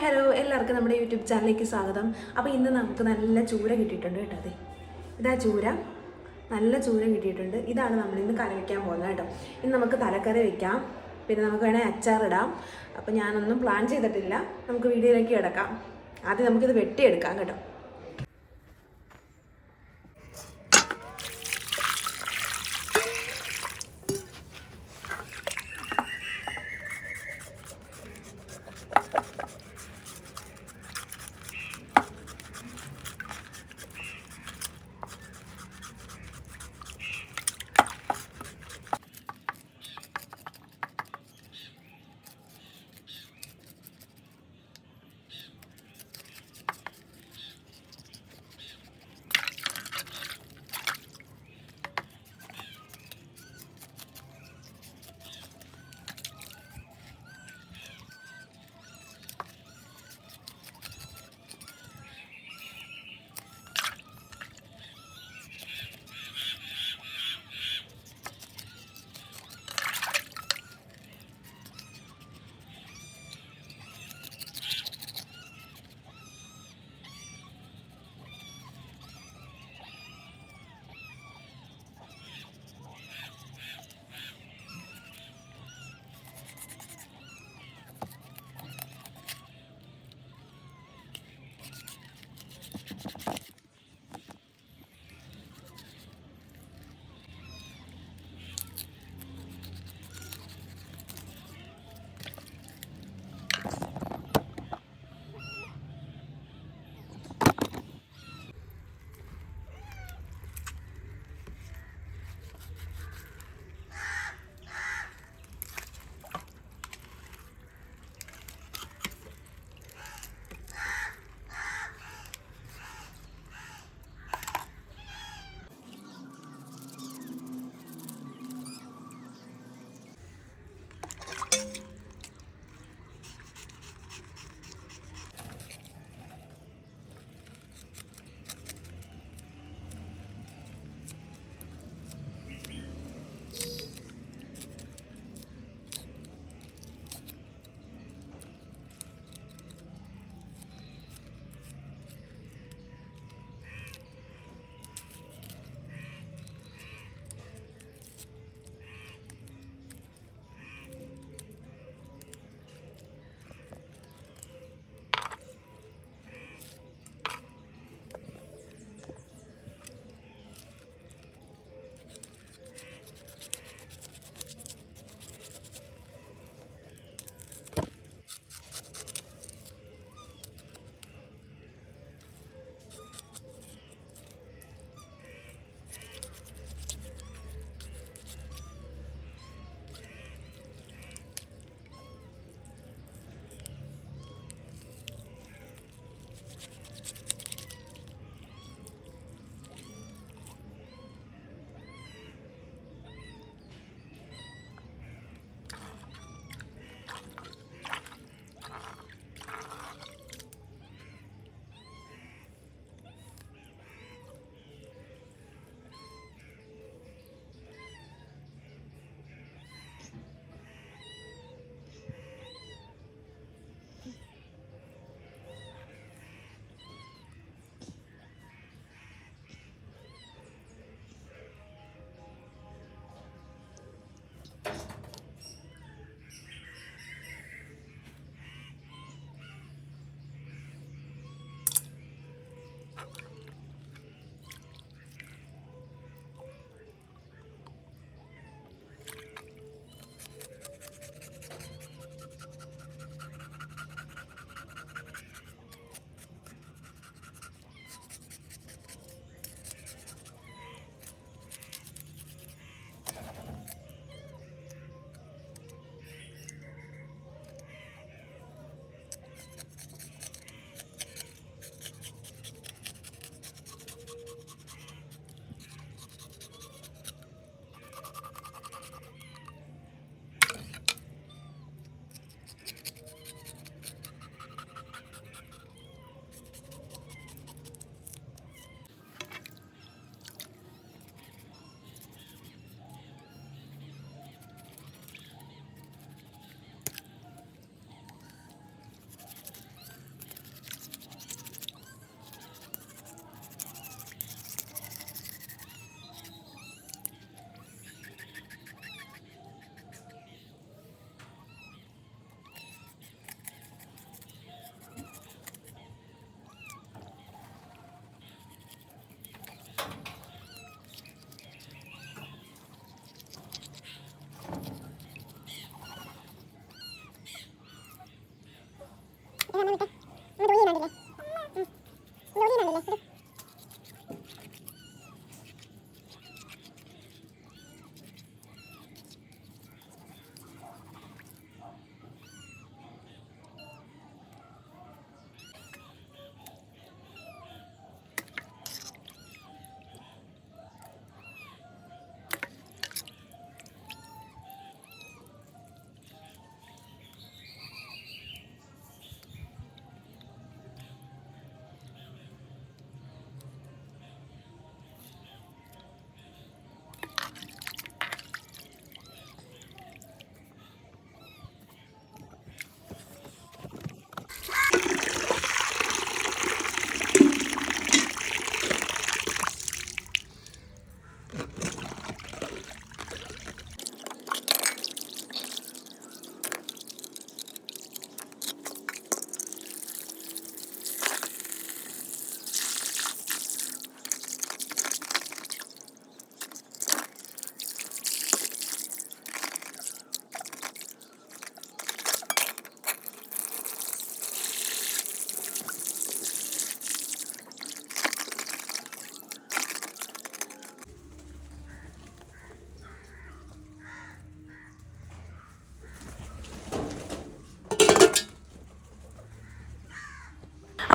Hello, എല്ലാവർക്കും നമ്മുടെ YouTube ചാനലിലേക്ക് സ്വാഗതം. അപ്പോൾ ഇന്ന് നമുക്ക് നല്ല ചൂര കിട്ടിയിട്ടുണ്ട് കേട്ടോ. അതെ, ഇതാ ചൂര, നല്ല ചൂര കിട്ടിയിട്ടുണ്ട്. ഇതാണ് നമ്മളിന്ന് കറി വയ്ക്കാൻ പോകുന്നത് കേട്ടോ. ഇന്ന് നമുക്ക് തലക്കറി വയ്ക്കാം, പിന്നെ നമുക്ക് വേണേൽ അച്ചാറിടാം. അപ്പോൾ ഞാനൊന്നും പ്ലാൻ ചെയ്തിട്ടില്ല, നമുക്ക് വീഡിയോയിലേക്ക് കിടക്കാം. ആദ്യം നമുക്കിത് വെട്ടിയെടുക്കാം കേട്ടോ.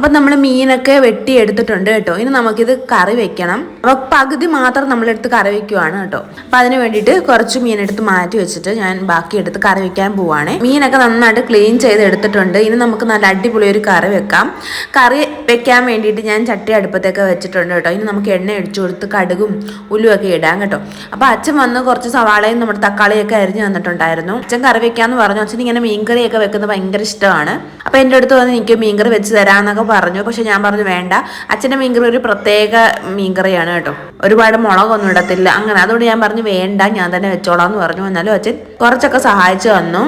അപ്പം നമ്മൾ മീനൊക്കെ വെട്ടിയെടുത്തിട്ടുണ്ട് കേട്ടോ. ഇനി നമുക്കിത് കറി വെക്കണം. അപ്പോൾ പകുതി മാത്രം നമ്മളെടുത്ത് കറി വെക്കുവാണ് കേട്ടോ. അപ്പം അതിന് വേണ്ടിയിട്ട് കുറച്ച് മീനെടുത്ത് മാറ്റി വെച്ചിട്ട് ഞാൻ ബാക്കി എടുത്ത് കറി വെക്കാൻ പോവാണ്. മീനൊക്കെ നന്നായിട്ട് ക്ലീൻ ചെയ്ത് എടുത്തിട്ടുണ്ട്. ഇനി നമുക്ക് നല്ല അടിപൊളി ഒരു കറി വെക്കാം. കറി വെക്കാൻ വേണ്ടിയിട്ട് ഞാൻ ചട്ടി അടുപ്പത്തൊക്കെ വെച്ചിട്ടുണ്ട് കേട്ടോ. ഇനി നമുക്ക് എണ്ണ ഒഴിച്ചു കൊടുത്ത് കടുകും ഉലുവൊക്കെ ഇടാം കേട്ടോ. അപ്പോൾ അച്ഛൻ വന്ന് കുറച്ച് സവാളയും നമ്മുടെ തക്കാളിയൊക്കെ അരിഞ്ഞ് തന്നിട്ടുണ്ടായിരുന്നു. അച്ഛൻ കറി വെക്കാമെന്ന് പറഞ്ഞു. അച്ഛൻ ഇങ്ങനെ മീൻകറിയൊക്കെ വെക്കുന്നത് ഭയങ്കര ഇഷ്ടമാണ്. അപ്പോൾ എൻ്റെ അടുത്ത് വന്ന് എനിക്ക് മീൻകറി വെച്ച് തരാമെന്നൊക്കെ പറഞ്ഞു. പക്ഷെ ഞാൻ പറഞ്ഞു വേണ്ട, അച്ഛൻ്റെ മീൻകറി ഒരു പ്രത്യേക മീൻകറിയാണ് കേട്ടോ, ഒരുപാട് മുളകൊന്നും ഇടത്തില്ല അങ്ങനെ. അതുകൊണ്ട് ഞാൻ പറഞ്ഞു വേണ്ട, ഞാൻ തന്നെ വെച്ചോളാം എന്ന് പറഞ്ഞു. എന്നാലും അച്ഛൻ കുറച്ചൊക്കെ സഹായിച്ചു തന്നു.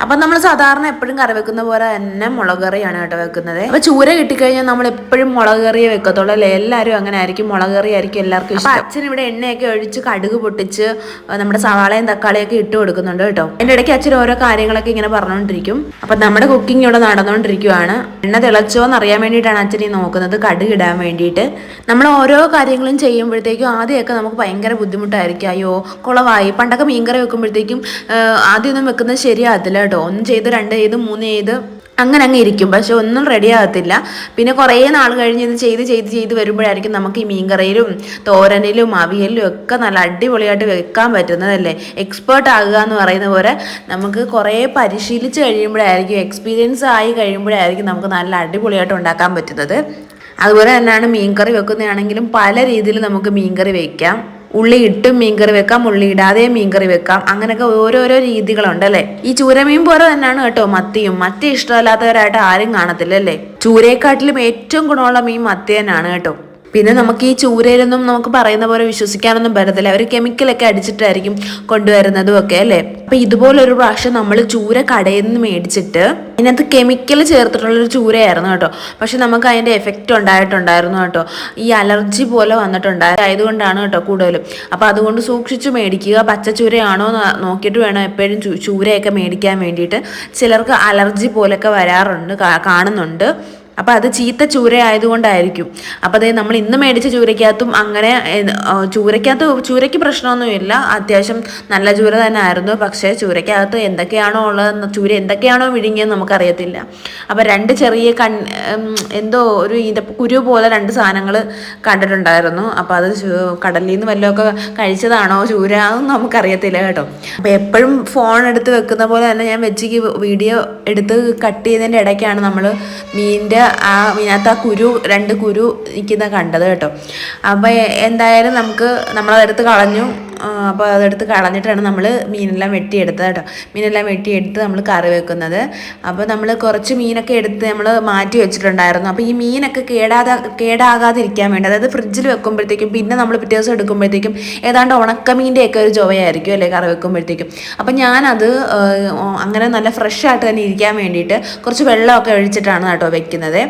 അപ്പം നമ്മൾ സാധാരണ എപ്പോഴും കറി വെക്കുന്ന പോലെ തന്നെ മുളക് കറിയാണ് കേട്ടോ വെക്കുന്നത്. അപ്പോൾ ചൂര കിട്ടിക്കഴിഞ്ഞാൽ നമ്മൾ എപ്പോഴും മുളക് കറിയെ വെക്കത്തുള്ളൂ അല്ലേ? എല്ലാവരും അങ്ങനെ ആയിരിക്കും, മുളക് കറി ആയിരിക്കും എല്ലാവർക്കും ഇഷ്ടം. അപ്പം അച്ഛൻ ഇവിടെ എണ്ണയൊക്കെ ഒഴിച്ച് കടുക് പൊട്ടിച്ച് നമ്മുടെ സവാളയും തക്കാളിയൊക്കെ ഇട്ട് കൊടുക്കുന്നുണ്ട് കേട്ടോ. എൻ്റെ ഇടയ്ക്ക് അച്ഛൻ ഓരോ കാര്യങ്ങളൊക്കെ ഇങ്ങനെ പറഞ്ഞുകൊണ്ടിരിക്കും. അപ്പം നമ്മുടെ കുക്കിംഗ് ഇവിടെ നടന്നുകൊണ്ടിരിക്കുവാണ്. എണ്ണ തിളച്ചോ എന്ന് അറിയാൻ വേണ്ടിയിട്ടാണ് അച്ഛൻ ഈ നോക്കുന്നത്, കടുക് ഇടാൻ വേണ്ടിയിട്ട്. നമ്മൾ ഓരോ കാര്യങ്ങളും ചെയ്യുമ്പോഴത്തേക്കും ആദ്യമൊക്കെ നമുക്ക് ഭയങ്കര ബുദ്ധിമുട്ടായിരിക്കും. അയ്യോ കുളവായി. പണ്ടൊക്കെ മീൻകറി വെക്കുമ്പോഴത്തേക്കും ആദ്യമൊന്നും വെക്കുന്നത് ശരിയാകത്തില്ല കേട്ടോ. 1 ചെയ്ത് 2 ചെയ്ത് 3 ചെയ്ത് അങ്ങനെ അങ്ങ് ഇരിക്കും. പക്ഷെ ഒന്നും റെഡി ആകത്തില്ല. പിന്നെ കുറേ നാൾ കഴിഞ്ഞ് ഇത് ചെയ്ത് വരുമ്പോഴായിരിക്കും നമുക്ക് ഈ മീൻകറിയിലും തോരനിലും അവിയലിലും ഒക്കെ നല്ല അടിപൊളിയായിട്ട് വെക്കാൻ പറ്റുന്നതല്ലേ. എക്സ്പേർട്ട് ആകുക എന്ന് പറയുന്ന പോലെ നമുക്ക് കുറേ പരിശീലിച്ച് കഴിയുമ്പോഴായിരിക്കും, എക്സ്പീരിയൻസ് ആയി കഴിയുമ്പോഴായിരിക്കും നമുക്ക് നല്ല അടിപൊളിയായിട്ട് ഉണ്ടാക്കാൻ പറ്റുന്നത്. അതുപോലെ തന്നെയാണ് മീൻകറി വെക്കുന്നതാണെങ്കിലും പല രീതിയിൽ നമുക്ക് മീൻകറി വയ്ക്കാം. ഉള്ളി ഇട്ടും മീൻകറി വെക്കാം, ഉള്ളി ഇടാതെയും മീൻകറി വെക്കാം. അങ്ങനെയൊക്കെ ഓരോരോ രീതികളുണ്ട് അല്ലേ. ഈ ചൂരമീൻ പോലെ തന്നെയാണ് കേട്ടോ മത്തിയും. മത്തി ഇഷ്ടമല്ലാത്തവരായിട്ട് ആരും കാണത്തില്ല അല്ലേ. ചൂരയെക്കാട്ടിലും ഏറ്റവും ഗുണമുള്ള മീൻ മത്തി തന്നെയാണ് കേട്ടോ. പിന്നെ നമുക്ക് ഈ ചൂരയിലൊന്നും നമുക്ക് പറയുന്ന പോലെ വിശ്വസിക്കാനൊന്നും പറ്റത്തില്ല. അവർ കെമിക്കലൊക്കെ അടിച്ചിട്ടായിരിക്കും കൊണ്ടുവരുന്നതും ഒക്കെ അല്ലേ. അപ്പം ഇതുപോലൊരു പ്രാവശ്യം നമ്മൾ ചൂര കടയിൽ നിന്ന് മേടിച്ചിട്ട് ഇതിനകത്ത് കെമിക്കൽ ചേർത്തിട്ടുള്ളൊരു ചൂരയായിരുന്നു കേട്ടോ. പക്ഷെ നമുക്ക് അതിൻ്റെ എഫക്റ്റ് ഉണ്ടായിട്ടുണ്ടായിരുന്നു കേട്ടോ. ഈ അലർജി പോലെ വന്നിട്ടുണ്ടായതുകൊണ്ടാണ് കേട്ടോ കൂടുതലും. അപ്പോൾ അതുകൊണ്ട് സൂക്ഷിച്ച് മേടിക്കുക. പച്ചച്ചൂരയാണോ എന്ന് നോക്കിയിട്ട് വേണം എപ്പോഴും ചൂരയൊക്കെ മേടിക്കാൻ വേണ്ടിയിട്ട്. ചിലർക്ക് അലർജി പോലൊക്കെ വരാറുണ്ട്, കാണുന്നുണ്ട്. അപ്പോൾ അത് ചീത്ത ചൂര ആയതുകൊണ്ടായിരിക്കും. അപ്പോൾ അതേ നമ്മൾ ഇന്ന് മേടിച്ച ചൂരയ്ക്കകത്തും അങ്ങനെ ചൂരയ്ക്ക് പ്രശ്നമൊന്നുമില്ല, അത്യാവശ്യം നല്ല ചൂര തന്നെ ആയിരുന്നു. പക്ഷേ ചൂരയ്ക്കകത്ത് എന്തൊക്കെയാണോ ഉള്ളത്, ചൂര എന്തൊക്കെയാണോ വിഴുങ്ങിയെന്ന് നമുക്കറിയത്തില്ല. അപ്പോൾ 2 ചെറിയ എന്തോ ഒരു കുരു പോലെ 2 സാധനങ്ങൾ കണ്ടിട്ടുണ്ടായിരുന്നു. അപ്പോൾ അത് കടലിൽ നിന്ന് വല്ലതൊക്കെ കഴിച്ചതാണോ ചൂര, അതൊന്നും നമുക്കറിയത്തില്ല കേട്ടോ. അപ്പോൾ എപ്പോഴും ഫോൺ എടുത്ത് വെക്കുന്ന പോലെ തന്നെ ഞാൻ വെച്ചിക്ക് വീഡിയോ എടുത്ത് കട്ട് ചെയ്തതിൻ്റെ ഇടയ്ക്കാണ് നമ്മൾ മീനകത്ത് ആ 2 കുരു നിൽക്കുന്ന കണ്ടത് കേട്ടോ. അപ്പോൾ എന്തായാലും നമ്മളതെടുത്ത് കളഞ്ഞു. അപ്പോൾ അതെടുത്ത് കളഞ്ഞിട്ടാണ് നമ്മൾ മീനെല്ലാം വെട്ടിയെടുത്തത് കേട്ടോ. മീനെല്ലാം വെട്ടിയെടുത്ത് നമ്മൾ കറി വെക്കുന്നത്. അപ്പോൾ നമ്മൾ കുറച്ച് മീനൊക്കെ എടുത്ത് നമ്മൾ മാറ്റി വെച്ചിട്ടുണ്ടായിരുന്നു. അപ്പോൾ ഈ മീനൊക്കെ കേടാകാതിരിക്കാൻ വേണ്ടി, അതായത് ഫ്രിഡ്ജിൽ വെക്കുമ്പോഴത്തേക്കും പിന്നെ നമ്മൾ പിറ്റേ ദിവസം എടുക്കുമ്പോഴത്തേക്കും ഏതാണ്ട് ഉണക്കമീൻ്റെയൊക്കെ ഒരു ചുവയായിരിക്കും അല്ലേ കറി വെക്കുമ്പോഴത്തേക്കും. അപ്പം ഞാനത് അങ്ങനെ നല്ല ഫ്രഷ് ആയിട്ട് തന്നെ ഇരിക്കാൻ വേണ്ടിയിട്ട് കുറച്ച് വെള്ളമൊക്കെ ഒഴിച്ചിട്ടാണ് കേട്ടോ വെക്കുന്നത്.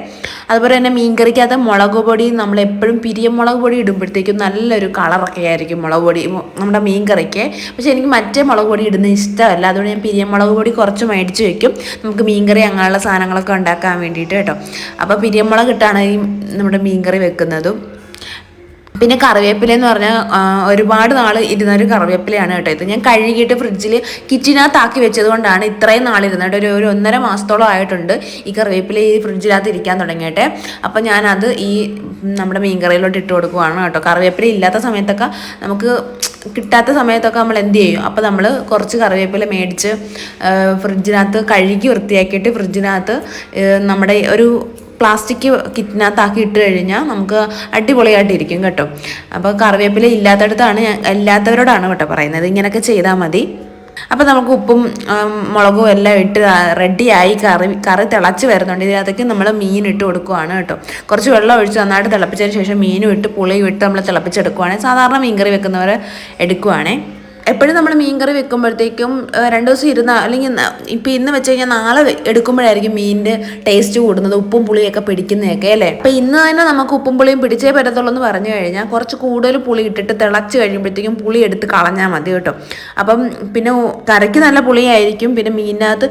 അതുപോലെ തന്നെ മീൻകറിക്കകത്ത് മുളക് പൊടി നമ്മളെപ്പോഴും പിരിയമുളക് പൊടി ഇടുമ്പോഴത്തേക്കും നല്ലൊരു കളറൊക്കെ ആയിരിക്കും മുളക് പൊടി നമ്മുടെ മീൻ കറിക്ക്. പക്ഷേ എനിക്ക് മറ്റേ മുളക് പൊടി ഇടുന്നത് ഇഷ്ടമല്ല. അതുകൊണ്ട് ഞാൻ പിരിയമുളക് പൊടി കുറച്ച് മേടിച്ച് വെക്കും, നമുക്ക് മീൻകറി അങ്ങനെയുള്ള സാധനങ്ങളൊക്കെ ഉണ്ടാക്കാൻ വേണ്ടിയിട്ട് കേട്ടോ. അപ്പോൾ പിരിയമുളക് ഇട്ടാണ് ഈ നമ്മുടെ മീൻകറി വെക്കുന്നതും. പിന്നെ കറിവേപ്പില എന്ന് പറഞ്ഞാൽ ഒരുപാട് നാൾ ഇരുന്നൊരു കറിവേപ്പിലയാണ് കേട്ടോ. ഇത് ഞാൻ കഴുകിയിട്ട് ഫ്രിഡ്ജിൽ കിച്ചനകത്താക്കി വെച്ചത് കൊണ്ടാണ് ഇത്രയും നാളിരുന്നിട്ട് ഒരു 1.5 മാസത്തോളം ആയിട്ടുണ്ട് ഈ കറിവേപ്പില ഈ ഫ്രിഡ്ജിനകത്ത് ഇരിക്കാൻ തുടങ്ങിയിട്ട്. അപ്പം ഞാനത് ഈ നമ്മുടെ മീൻകറിയിലോട്ട് ഇട്ട് കൊടുക്കുവാണ് കേട്ടോ. കറിവേപ്പില ഇല്ലാത്ത സമയത്തൊക്കെ, നമുക്ക് കിട്ടാത്ത സമയത്തൊക്കെ നമ്മൾ എന്ത് ചെയ്യും, അപ്പോൾ നമ്മൾ കുറച്ച് കറിവേപ്പില മേടിച്ച് ഫ്രിഡ്ജിനകത്ത് കഴുകി വൃത്തിയാക്കിയിട്ട് ഫ്രിഡ്ജിനകത്ത് നമ്മുടെ ഒരു പ്ലാസ്റ്റിക് കിറ്റിനകത്താക്കി ഇട്ട് കഴിഞ്ഞാൽ നമുക്ക് അടിപൊളിയായിട്ടിരിക്കും കേട്ടോ. അപ്പോൾ കറിവേപ്പില ഇല്ലാത്തവരോടാണ് കേട്ടോ പറയുന്നത്, ഇങ്ങനെയൊക്കെ ചെയ്താൽ മതി. അപ്പോൾ നമുക്ക് ഉപ്പും മുളകും എല്ലാം ഇട്ട് റെഡിയായി കറി തിളച്ച് വരുന്നുണ്ട്. ഇതിനകത്തേക്ക് നമ്മൾ മീൻ ഇട്ട് കൊടുക്കുവാണ് കേട്ടോ. കുറച്ച് വെള്ളം ഒഴിച്ച് നന്നായിട്ട് തിളപ്പിച്ചതിന് ശേഷം മീനും ഇട്ട് പുളിയും ഇട്ട് നമ്മൾ തിളപ്പിച്ചെടുക്കുവാണെങ്കിൽ സാധാരണ മീൻകറി വെക്കുന്നവർ എടുക്കുവാണേ. എപ്പോഴും നമ്മൾ മീൻകറി വെക്കുമ്പോഴത്തേക്കും 2 ദിവസം ഇരുന്ന, അല്ലെങ്കിൽ ഇപ്പം ഇന്ന് വെച്ച് കഴിഞ്ഞാൽ നാളെ എടുക്കുമ്പോഴായിരിക്കും മീനിൻ്റെ ടേസ്റ്റ് കൂടുന്നത്, ഉപ്പും പുളിയൊക്കെ പിടിക്കുന്നതൊക്കെ അല്ലേ. അപ്പം ഇന്ന് തന്നെ നമുക്ക് ഉപ്പും പുളിയും പിടിച്ചേ പറ്റത്തുള്ളൂ എന്ന് പറഞ്ഞു കഴിഞ്ഞാൽ കുറച്ച് കൂടുതൽ പുളി ഇട്ടിട്ട് തിളച്ച് കഴിയുമ്പോഴത്തേക്കും പുളി എടുത്ത് കളഞ്ഞാൽ മതി കേട്ടോ. അപ്പം പിന്നെ കറിക്ക് നല്ല പുളിയായിരിക്കും. പിന്നെ മീനിനകത്ത്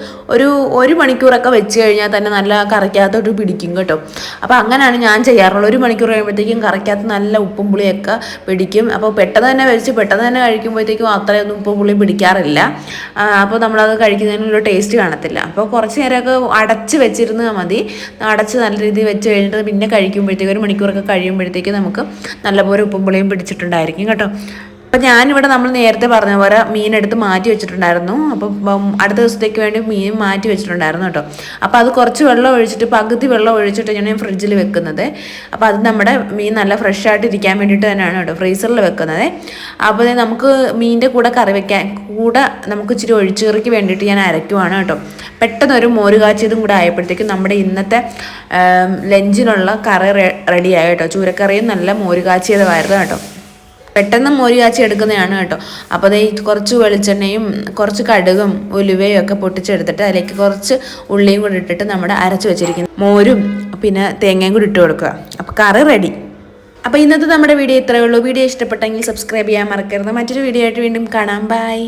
ഒരു മണിക്കൂറൊക്കെ വെച്ച് കഴിഞ്ഞാൽ തന്നെ നല്ല കറിക്കകത്തോട്ട് പിടിക്കും കേട്ടോ. അപ്പോൾ അങ്ങനെയാണ് ഞാൻ ചെയ്യാറുള്ളത്. 1 മണിക്കൂർ കഴിയുമ്പോഴത്തേക്കും കറിക്കകത്ത് നല്ല ഉപ്പും പുളിയൊക്കെ പിടിക്കും. അപ്പോൾ പെട്ടെന്ന് തന്നെ വെച്ച് പെട്ടെന്ന് തന്നെ കഴിക്കുമ്പോഴത്തേക്കും അത്രയൊന്നും ഉപ്പ് പുളി പിടിക്കാറില്ല. അപ്പോൾ നമ്മളത് കഴിക്കുന്നതിനൊരു ടേസ്റ്റ് കാണത്തില്ല. അപ്പോൾ കുറച്ച് നേരമൊക്കെ അടച്ച് വെച്ചിരുന്നാൽ മതി. അടച്ച് നല്ല രീതിയിൽ വെച്ച് കഴിഞ്ഞിട്ട് പിന്നെ കഴിക്കുമ്പോഴത്തേക്ക് 1 മണിക്കൂറൊക്കെ കഴിയുമ്പോഴത്തേക്ക് നമുക്ക് നല്ലപോലെ ഉപ്പും പുളിയും പിടിച്ചിട്ടുണ്ടായിരിക്കും കേട്ടോ. അപ്പം ഞാനിവിടെ നമ്മൾ നേരത്തെ പറഞ്ഞ പോലെ മീനെടുത്ത് മാറ്റി വെച്ചിട്ടുണ്ടായിരുന്നു. അപ്പം അടുത്ത ദിവസത്തേക്ക് വേണ്ടി മീൻ മാറ്റി വെച്ചിട്ടുണ്ടായിരുന്നു കേട്ടോ. അപ്പോൾ അത് കുറച്ച് വെള്ളം ഒഴിച്ചിട്ട് പകുതി വെള്ളം ഒഴിച്ചിട്ട് ഞാൻ ഫ്രിഡ്ജിൽ വെക്കുന്നത്. അപ്പോൾ അത് നമ്മുടെ മീൻ നല്ല ഫ്രഷ് ആയിട്ട് ഇരിക്കാൻ വേണ്ടിയിട്ട് തന്നെയാണ് കേട്ടോ ഫ്രീസറിൽ വെക്കുന്നത്. അപ്പോൾ നമുക്ക് മീനിൻ്റെ കൂടെ കറി വെക്കാൻ കൂടെ നമുക്ക് ഇച്ചിരി ഒഴിച്ചുകറിക്ക് വേണ്ടിയിട്ട് ഞാൻ അരയ്ക്കുവാണ് കേട്ടോ. പെട്ടെന്നൊരു മോര് കാച്ചിയതും കൂടെ ആയപ്പോഴത്തേക്കും നമ്മുടെ ഇന്നത്തെ ലഞ്ചിനുള്ള കറി റെഡിയായി കേട്ടോ. ചൂരക്കറിയും നല്ല മോര് കാച്ചിയതുമായിരുന്നു കേട്ടോ. പെട്ടെന്ന് മോര് കാച്ചി എടുക്കുന്നതാണ് കേട്ടോ. അപ്പോൾ അതേ കുറച്ച് വെളിച്ചെണ്ണയും കുറച്ച് കടുകും ഉലുവയും ഒക്കെ പൊട്ടിച്ചെടുത്തിട്ട് അതിലേക്ക് കുറച്ച് ഉള്ളിയും കൂടി ഇട്ടിട്ട് നമ്മുടെ അരച്ച് വെച്ചിരിക്കുന്ന മോരും പിന്നെ തേങ്ങയും കൂടി ഇട്ട് കൊടുക്കുക. അപ്പോൾ കറി റെഡി. അപ്പോൾ ഇന്നത്തെ നമ്മുടെ വീഡിയോ ഇത്രയേ ഉള്ളൂ. വീഡിയോ ഇഷ്ടപ്പെട്ടെങ്കിൽ സബ്സ്ക്രൈബ് ചെയ്യാൻ മറക്കരുത്. മറ്റൊരു വീഡിയോ ആയിട്ട് വീണ്ടും കാണാം. ബൈ.